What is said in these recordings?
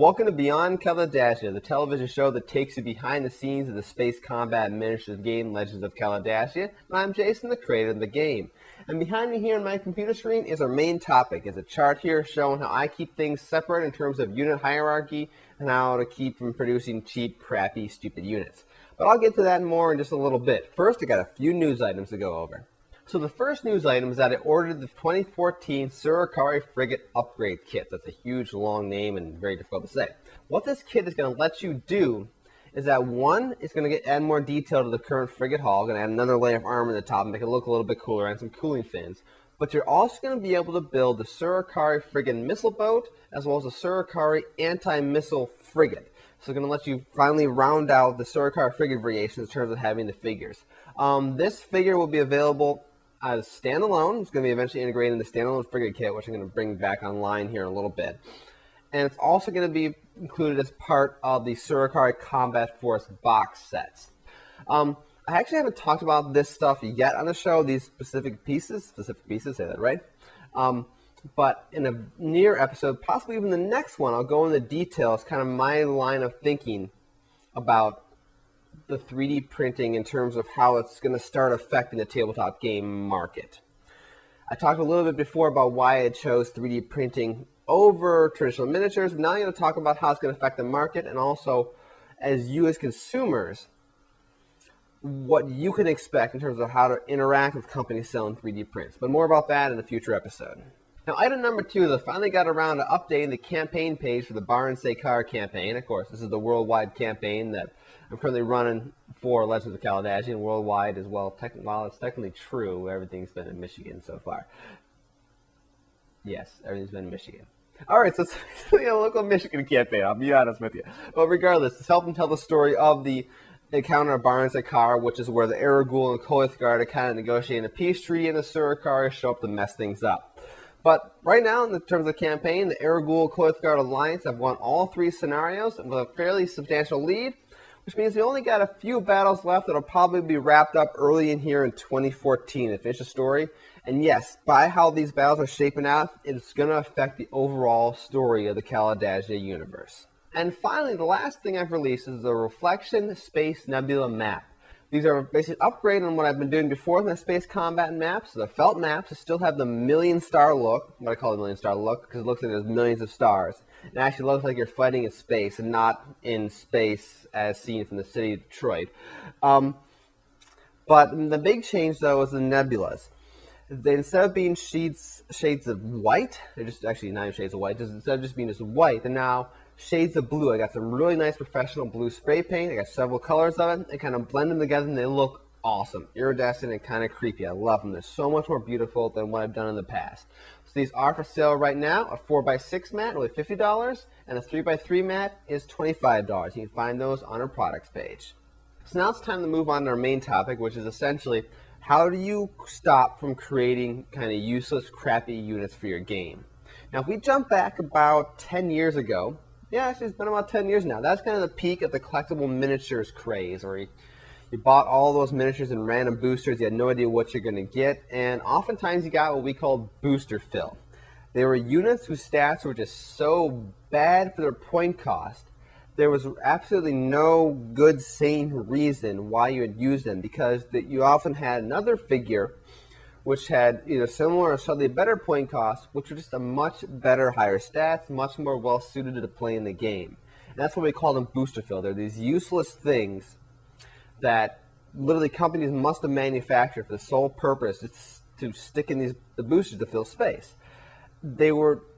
Welcome to Beyond Kalidasia, the television show that takes you behind the scenes of the space combat miniatures game Legends of Kalidasia. I'm Jason, the creator of the game. And behind me here on my computer screen is our main topic. It's a chart here showing how I keep things separate in terms of unit hierarchy and how to keep from producing cheap, crappy, stupid units. But I'll get to that more in just a little bit. First, I got a few news items to go over. So the first news item is that I ordered the 2014 Surikari Frigate Upgrade Kit. That's a huge, long name and very difficult to say. What this kit is going to let you do is that, one, it's going to add more detail to the current frigate hull, going to add another layer of armor at the top and make it look a little bit cooler, and some cooling fins. But you're also going to be able to build the Surikari Frigate Missile Boat, as well as the Surikari Anti-Missile Frigate. So it's going to let you finally round out the Surikari Frigate variations in terms of having the figures. This figure will be available as standalone. It's going to be eventually integrated in the standalone frigate kit, which I'm going to bring back online here in a little bit. And it's also going to be included as part of the Surikari Combat Force box sets. I actually haven't talked about this stuff yet on the show, these specific pieces, say that right? But in a near episode, possibly even the next one, I'll go into details, kind of my line of thinking about the 3D printing in terms of how it's going to start affecting the tabletop game market. I talked a little bit before about why I chose 3D printing over traditional miniatures. Now I'm going to talk about how it's going to affect the market, and also, as you as consumers, what you can expect in terms of how to interact with companies selling 3D prints. But more about that in a future episode. Now, item number 2 is I finally got around to updating the campaign page for the Baron Sekar campaign. Of course, this is the worldwide campaign that I'm currently running for Legends of Kalidasia, and worldwide as well. While it's technically true, everything's been in Michigan so far. Yes, everything's been in Michigan. Alright, so it's basically a local Michigan campaign, I'll be honest with you. But regardless, it's helping tell the story of the encounter of Baron Sekar, which is where the Aragul and Koithgard are kind of negotiating a peace treaty, and the Surikari show up to mess things up. But right now, in terms of the campaign, the Aragul-Koithgard Alliance have won all 3 scenarios with a fairly substantial lead, which means we only got a few battles left that'll probably be wrapped up early in here in 2014 to finish the story. And yes, by how these battles are shaping out, it's going to affect the overall story of the Kalidasia universe. And finally, the last thing I've released is the Reflection Space Nebula map. These are basically upgraded on what I've been doing before in the space combat maps. The felt maps still have the million-star look, what I call the million-star look, because it looks like there's millions of stars. It actually looks like you're fighting in space and not in space as seen from the city of Detroit. But the big change, though, is the nebulas. Instead of being shades of white, they're just actually not even shades of white, instead of just being just white, they're now shades of blue. I got some really nice professional blue spray paint. I got several colors of it. I kind of blend them together and they look awesome, iridescent and kind of creepy. I love them. They're so much more beautiful than what I've done in the past. So these are for sale right now. A 4x6 mat, only $50, and a 3x3 mat is $25. You can find those on our products page. So now it's time to move on to our main topic, which is essentially how do you stop from creating kind of useless, crappy units for your game. Now, if we jump back about 10 years ago, yeah, actually it's been about 10 years now. That's kind of the peak of the collectible miniatures craze, where you bought all those miniatures in random boosters, you had no idea what you're going to get, and oftentimes you got what we called booster fill. They were units whose stats were just so bad for their point cost, there was absolutely no good, sane reason why you would use them, because you often had another figure which had either similar or slightly better point cost, which were just a much better, higher stats, much more well-suited to playing the game. And that's what we call them booster fill. They're these useless things that literally companies must have manufactured for the sole purpose to stick in the boosters to fill space.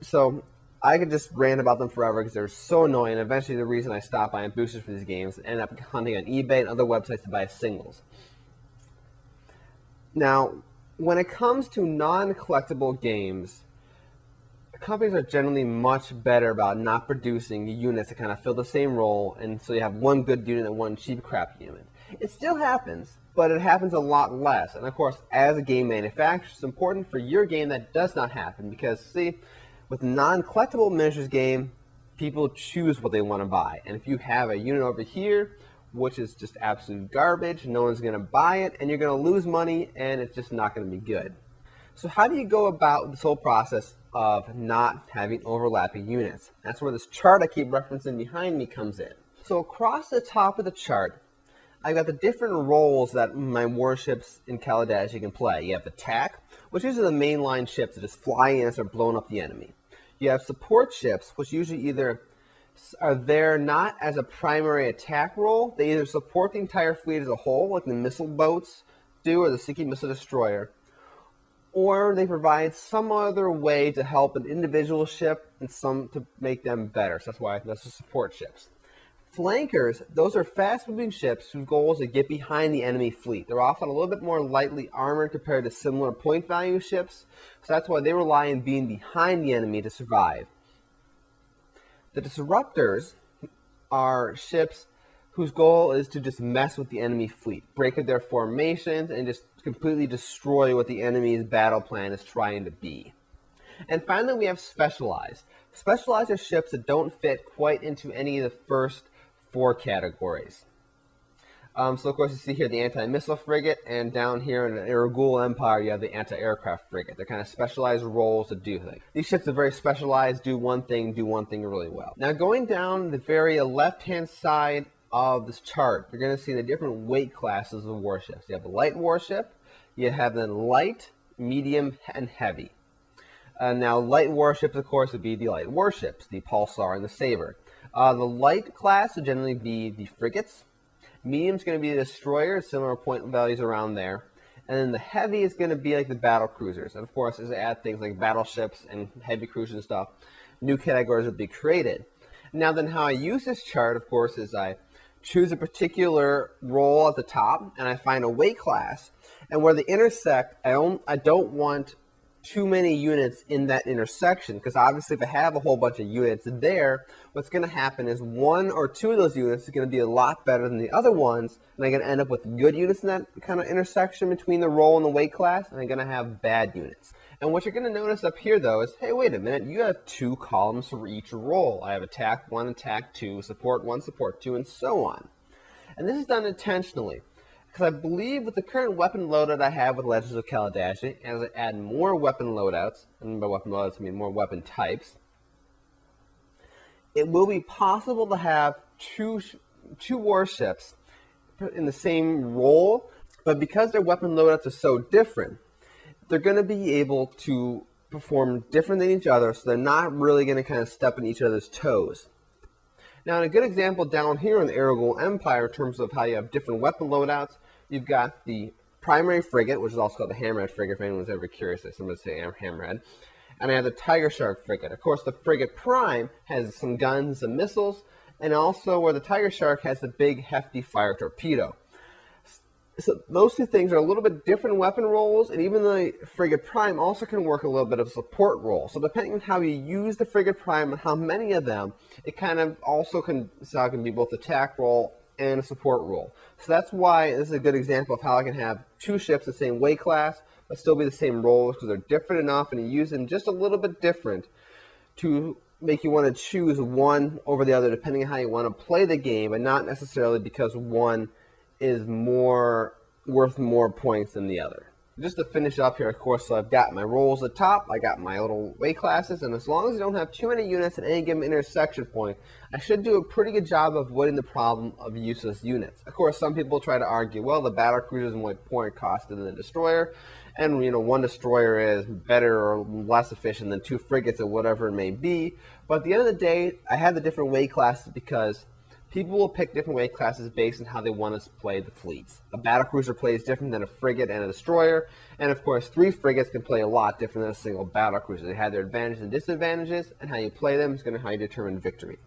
So I could just rant about them forever because they're so annoying. And eventually the reason I stopped buying boosters for these games and ended up hunting on eBay and other websites to buy singles. Now, when it comes to non-collectible games, companies are generally much better about not producing units that kind of fill the same role, and so you have one good unit and one cheap crap unit. It still happens, but it happens a lot less. And of course, as a game manufacturer, it's important for your game that does not happen, because see, with a non-collectible miniatures game, people choose what they want to buy. And if you have a unit over here which is just absolute garbage, no one's going to buy it, and you're going to lose money, and it's just not going to be good. So how do you go about this whole process of not having overlapping units? That's where this chart I keep referencing behind me comes in. So across the top of the chart, I've got the different roles that my warships in Kalidasia can play. You have attack, which usually are the mainline ships that just fly in and start blowing up the enemy. You have support ships, which usually either are there not as a primary attack role. They either support the entire fleet as a whole, like the missile boats do, or the sinking missile destroyer, or they provide some other way to help an individual ship and some to make them better. So that's the support ships. Flankers, those are fast-moving ships whose goal is to get behind the enemy fleet. They're often a little bit more lightly armored compared to similar point value ships, so that's why they rely on being behind the enemy to survive. The disruptors are ships whose goal is to just mess with the enemy fleet, break up their formations, and just completely destroy what the enemy's battle plan is trying to be. And finally, we have specialized. Specialized are ships that don't fit quite into any of the first 4 categories. So of course you see here the anti-missile frigate, and down here in the Iragul Empire you have the anti-aircraft frigate. They're kind of specialized roles to do things. These ships are very specialized, do one thing really well. Now going down the very left-hand side of this chart, you're going to see the different weight classes of warships. You have a light warship, you have the light, medium, and heavy. Now light warships, of course, would be the light warships, the Pulsar and the Saber. The light class would generally be the frigates. Medium is going to be the destroyers, similar point values around there. And then the heavy is going to be like the battle cruisers. And of course, as I add things like battleships and heavy cruisers and stuff, new categories would be created. Now then, how I use this chart, of course, is I choose a particular role at the top, and I find a weight class. And where they intersect, I don't want too many units in that intersection, because obviously if I have a whole bunch of units there, what's going to happen is 1 or 2 of those units is going to be a lot better than the other ones, and I'm going to end up with good units in that kind of intersection between the role and the weight class, and I'm going to have bad units. And what you're going to notice up here, though, is, hey, wait a minute, you have 2 columns for each role. I have attack 1, attack 2, support 1, support 2, and so on. And this is done intentionally, because I believe with the current weapon loadout I have with Legends of Kalidasia, as I add more weapon loadouts, and by weapon loadouts I mean more weapon types, it will be possible to have two warships in the same role, but because their weapon loadouts are so different, they're going to be able to perform different than each other, so they're not really going to kind of step in each other's toes. Now, in a good example down here in the Iragul Empire, in terms of how you have different weapon loadouts, you've got the primary frigate, which is also called the Hammerhead frigate, if anyone's ever curious, like somebody say Hammerhead. And I have the Tiger Shark frigate. Of course, the frigate prime has some guns and missiles, and also where the Tiger Shark has the big, hefty fire torpedo. So those 2 things are a little bit different weapon roles, and even the frigate prime also can work a little bit of a support role. So depending on how you use the frigate prime and how many of them, it kind of also can be both attack role and a support role. So that's why this is a good example of how I can have 2 ships the same weight class, but still be the same roles, because they're different enough and you use them just a little bit different to make you want to choose one over the other depending on how you want to play the game, and not necessarily because one is worth more points than the other. Just to finish up here, of course, so I've got my roles at the top, I got my little weight classes, and as long as I don't have too many units at any given intersection point, I should do a pretty good job of avoiding the problem of useless units. Of course, some people try to argue, well, the battle cruiser is more point costed than the destroyer, and one destroyer is better or less efficient than 2 frigates or whatever it may be. But at the end of the day, I have the different weight classes because people will pick different weight classes based on how they want to play the fleets. A battlecruiser plays different than a frigate and a destroyer, and of course 3 frigates can play a lot different than a single battlecruiser. They have their advantages and disadvantages, and how you play them is going to how you determine victory.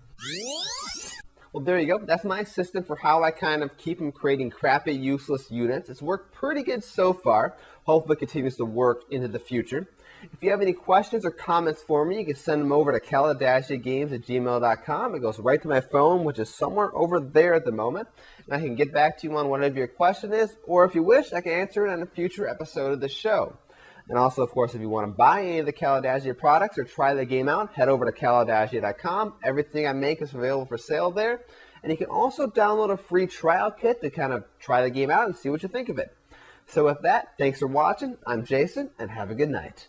Well, there you go. That's my system for how I kind of keep from creating crappy, useless units. It's worked pretty good so far. Hopefully it continues to work into the future. If you have any questions or comments for me, you can send them over to kalidasiagames@gmail.com. It goes right to my phone, which is somewhere over there at the moment. And I can get back to you on whatever your question is, or if you wish, I can answer it on a future episode of the show. And also, of course, if you want to buy any of the Kalidasia products or try the game out, head over to kalidasia.com. Everything I make is available for sale there. And you can also download a free trial kit to kind of try the game out and see what you think of it. So with that, thanks for watching. I'm Jason, and have a good night.